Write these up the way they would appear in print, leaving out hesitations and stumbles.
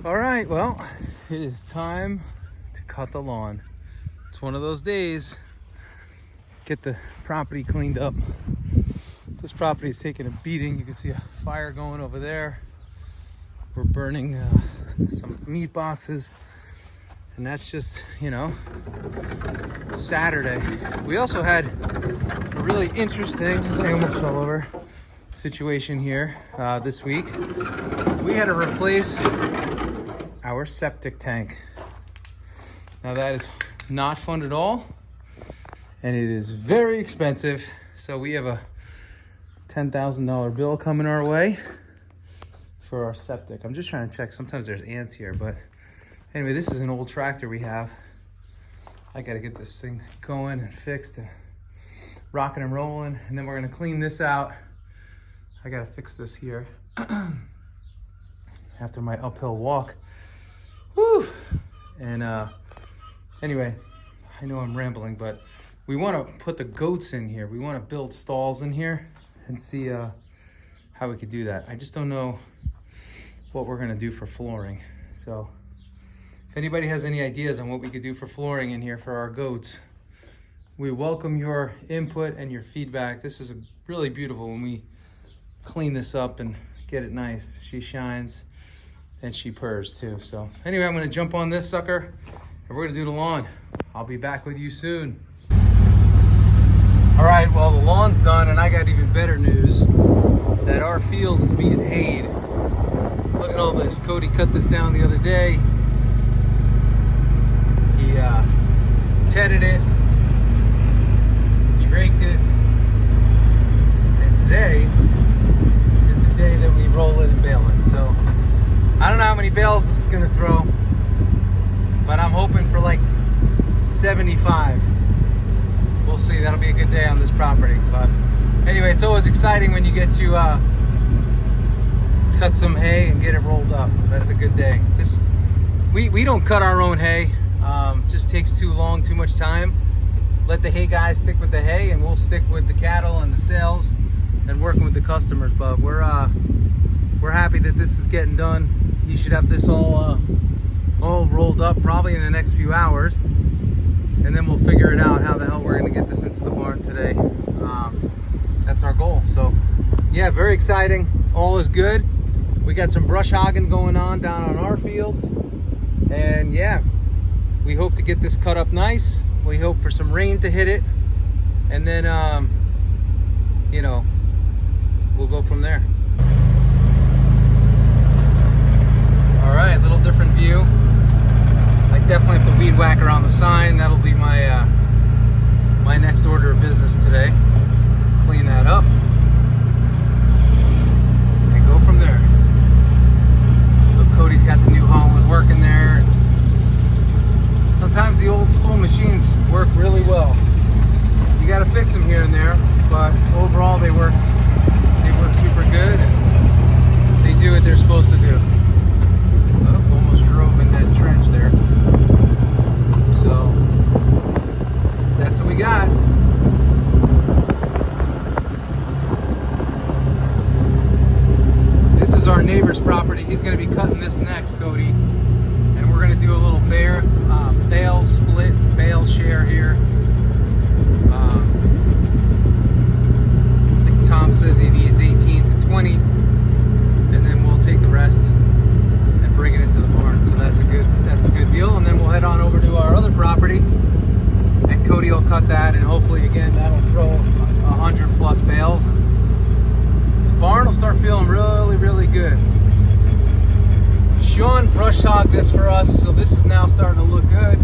All right, well, it is time to cut the lawn. It's one of those days. Get the property cleaned up. This property is taking a beating. You can see a fire going over there. We're burning some meat boxes. And that's just, Saturday. We also had a really interesting, I almost fell over, situation here this week. We had to replace our septic tank. Now that is not fun at all, and it is very expensive. So we have a $10,000 bill coming our way for our septic. I'm just trying to check. Sometimes there's ants here, but anyway, this is an old tractor we have. I got to get this thing going and fixed and rocking and rolling, and then we're going to clean this out. I got to fix this here after my uphill walk. Woo! And anyway, I know I'm rambling, but we want to put the goats in here. We want to build stalls in here and see how we could do that. I just don't know what we're going to do for flooring. So if anybody has any ideas on what we could do for flooring in here for our goats, we welcome your input and your feedback. This is really beautiful when we clean this up and get it nice. She shines and she purrs too. So anyway, I'm gonna jump on this sucker and we're gonna do the lawn. I'll be back with you soon. All right, well, the lawn's done, and I got even better news that our field is being hayed. Look at all this. Cody cut this down the other day. He tedded it, he raked it, and today is the day that we roll it and bale it. So I don't know how many bales this is gonna throw, but I'm hoping for like 75. We'll see. That'll be a good day on this property. But anyway, it's always exciting when you get to cut some hay and get it rolled up. That's a good day. We don't cut our own hay. Just takes too long, too much time. Let the hay guys stick with the hay, and we'll stick with the cattle and the sales and working with the customers. But we're happy that this is getting done. You should have this all rolled up probably in the next few hours, and then we'll figure it out how the hell we're going to get this into the barn today. That's our goal. So yeah, very exciting. All is good. We got some brush hogging going on down on our fields, and yeah, we hope to get this cut up nice. We hope for some rain to hit it, and then we'll go from there. All right, a little different view. I definitely have to weed whack around the sign. That'll be my my next order of business today. Clean that up and go from there. So Cody's got the new Holland working there. Sometimes the old school machines work really well. You got to fix them here and there, but overall they work super good, and they do what they're supposed to do. Oh, almost drove in that trench there. So that's what we got. This is our neighbor's property. He's going to be cutting this next, Cody, and we're going to do a little bale split, bale share here. I think Tom says he needs 18 to 20, and then we'll take the rest and bring it into the barn. So that's a good deal. And then we'll head on over to our other property, and Cody will cut that, and hopefully again that'll throw 100 plus bales. The barn will start feeling really, really good. Sean brush hogged this for us, so this is now starting to look good.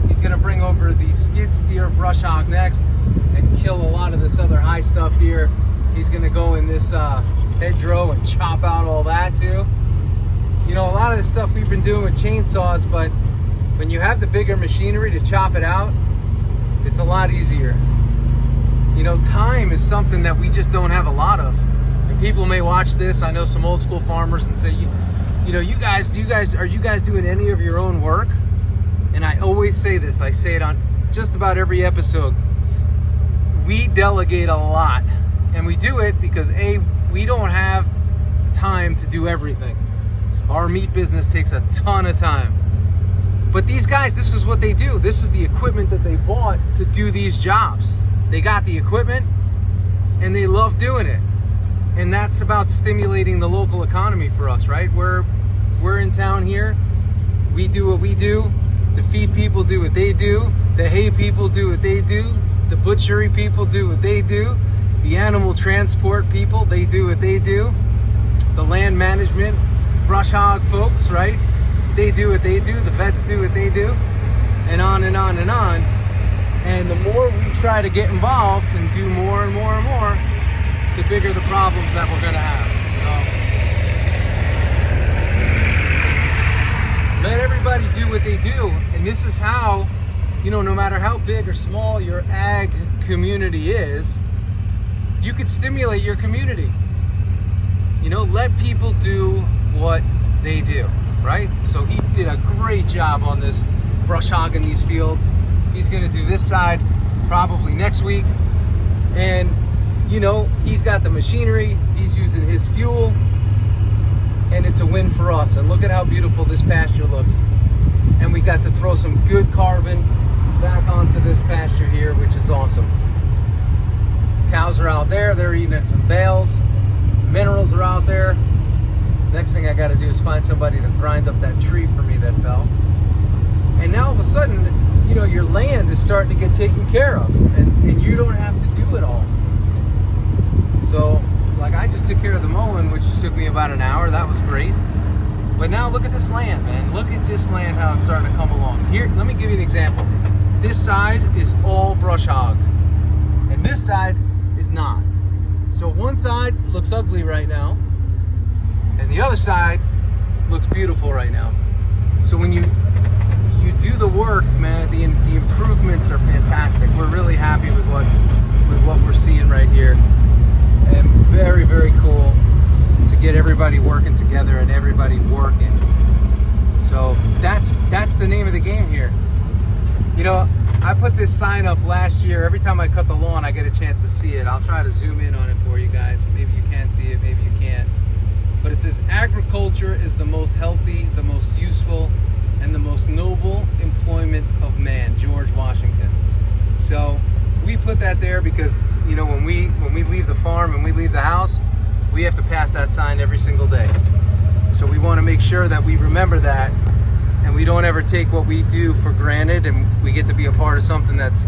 He's going to bring over the skid steer brush hog next and kill a lot of this other high stuff here. He's going to go in this hedgerow and chop out all that too. A lot of this stuff we've been doing with chainsaws, but when you have the bigger machinery to chop it out, it's a lot easier. Time is something that we just don't have a lot of. And people may watch this. I know some old school farmers and say, are you guys doing any of your own work? And I always say this, I say it on just about every episode. We delegate a lot, and we do it because we don't have time to do everything. Our meat business takes a ton of time. But these guys, this is what they do. This is the equipment that they bought to do these jobs. They got the equipment and they love doing it. And that's about stimulating the local economy for us, right? We're in town here. We do what we do. The feed people do what they do. The hay people do what they do. The butchery people do what they do. The animal transport people, they do what they do. The land management, brush hog folks, right? They do what they do. The vets do what they do. And on and on and on. And the more we try to get involved and do more and more and more, the bigger the problems that we're going to have. So let everybody do what they do. And this is how, you know, no matter how big or small your ag community is, you could stimulate your community. You know, let people do what they do, right? So he did a great job on this brush hogging these fields. He's going to do this side probably next week. And, you know, he's got the machinery, he's using his fuel, and it's a win for us. And look at how beautiful this pasture looks. And we got to throw some good carbon back onto this pasture here, which is awesome. Cows are out there, they're eating at some bales. Minerals are out there. Next thing I got to do is find somebody to grind up that tree for me that fell. And now all of a sudden, you know, your land is starting to get taken care of, and you don't have to do it all. So, like, I just took care of the mowing, which took me about an hour. That was great. But now look at this land, man. Look at this land, how it's starting to come along. Here, let me give you an example. This side is all brush hogged, and this side is not. So one side looks ugly right now, and the other side looks beautiful right now. So when you do the work, man, the improvements are fantastic. We're really happy with what we're seeing right here, and very, very cool to get everybody working together and everybody working. So that's the name of the game here. You know, I put this sign up last year. Every time I cut the lawn, I get a chance to see it. I'll try to zoom in on it for you guys. Maybe you can see it, maybe you can't. But it says, agriculture is the most healthy, the most useful, and the most noble employment of man, George Washington. So we put that there because, you know, when we leave the farm and we leave the house, we have to pass that sign every single day. So we want to make sure that we remember that, and we don't ever take what we do for granted, and we get to be a part of something that's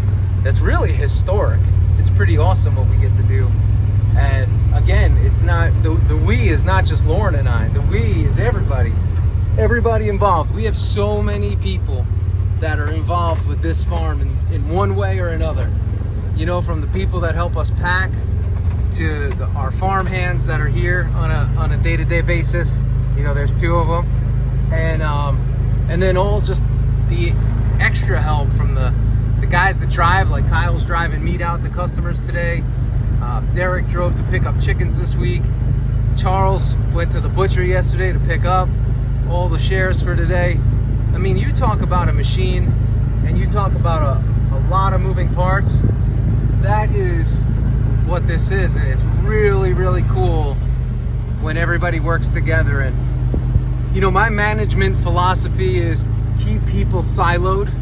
really historic. It's pretty awesome what we get to do. And again, it's not, the we is not just Lauren and I. The we is everybody involved. We have so many people that are involved with this farm in one way or another. You know, from the people that help us pack to our farm hands that are here on a day-to-day basis. You know, there's 2 of them. And then all just the extra help from the guys that drive, like Kyle's driving meat out to customers today. Derek drove to pick up chickens this week. Charles went to the butcher yesterday to pick up all the shares for today. I mean, you talk about a machine and you talk about a lot of moving parts. That is what this is, and it's really, really cool when everybody works together. And you know, my management philosophy is keep people siloed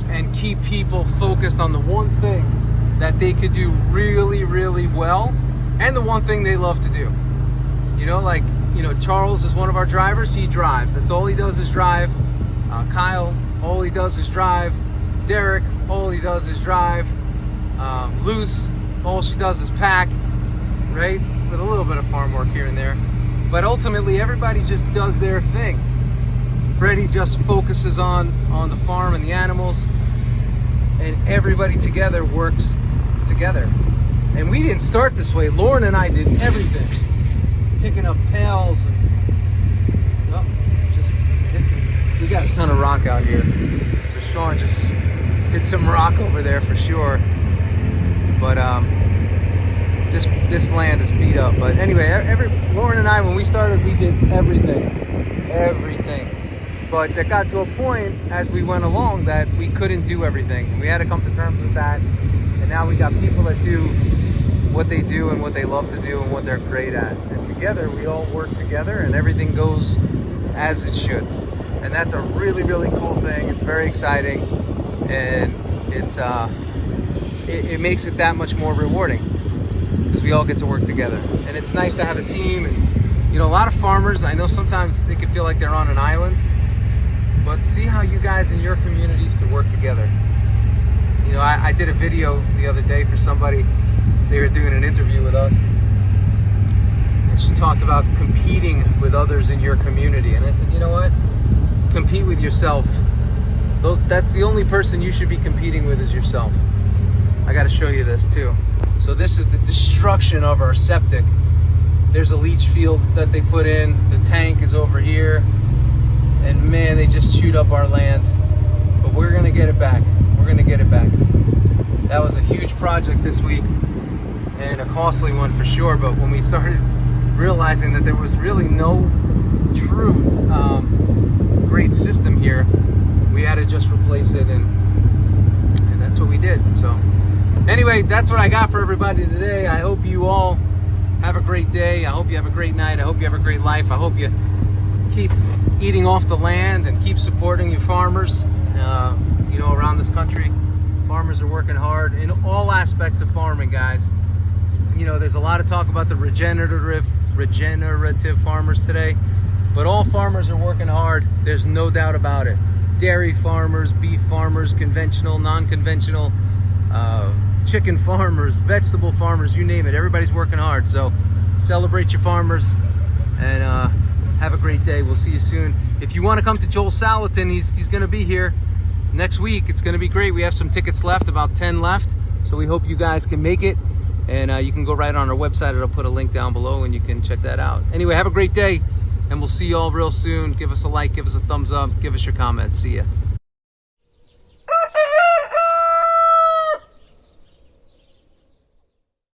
and keep people focused on the one thing that they could do really, really well, and the one thing they love to do. You know, like, you know, Charles is one of our drivers. He drives. That's all he does is drive. Kyle, all he does is drive. Derek, all he does is drive. Luce, all she does is pack, right? With a little bit of farm work here and there. But ultimately, everybody just does their thing. Freddie just focuses on the farm and the animals, and everybody together works together. And we didn't start this way. Lauren and I did everything. Picking up pails and just hit some. We got a ton of rock out here. So Sean just hit some rock over there for sure. But this land is beat up. But anyway, Lauren and I, when we started, we did everything. But it got to a point as we went along that we couldn't do everything. And we had to come to terms with that. And now we got people that do what they do and what they love to do and what they're great at. And together, we all work together, and everything goes as it should. And that's a really, really cool thing. It's very exciting, and it's it makes it that much more rewarding because we all get to work together. And it's nice to have a team. And you know, a lot of farmers, I know sometimes they can feel like they're on an island, but see how you guys in your communities could work together. You know, I did a video the other day for somebody. They were doing an interview with us, and she talked about competing with others in your community. And I said, you know what? Compete with yourself. That's the only person you should be competing with, is yourself. I got to show you this too. So this is the destruction of our septic. There's a leach field that they put in. The tank is over here. And man, they just chewed up our land. But we're going to get it back. We're going to get it back. That was a huge project this week, and a costly one for sure. But when we started realizing that there was really no true great system here, we had to just replace it, and that's what we did. So anyway, that's what I got for everybody today. I hope you all have a great day. I hope you have a great night. I hope you have a great life. I hope you keep eating off the land and keep supporting your farmers. You know, around this country, farmers are working hard in all aspects of farming, guys. You know, there's a lot of talk about the regenerative farmers today, but all farmers are working hard. There's no doubt about it. Dairy farmers, beef farmers, conventional, non-conventional, chicken farmers, vegetable farmers, you name it. Everybody's working hard. So celebrate your farmers, and have a great day. We'll see you soon. If you want to come to 𝐲𝐨𝐿, he's going to be here next week. It's going to be great. We have some tickets left, about 10 left. So we hope you guys can make it. And you can go right on our website. It'll put a link down below and you can check that out. Anyway, have a great day, and we'll see you all real soon. Give us a like, give us a thumbs up, give us your comments. See ya.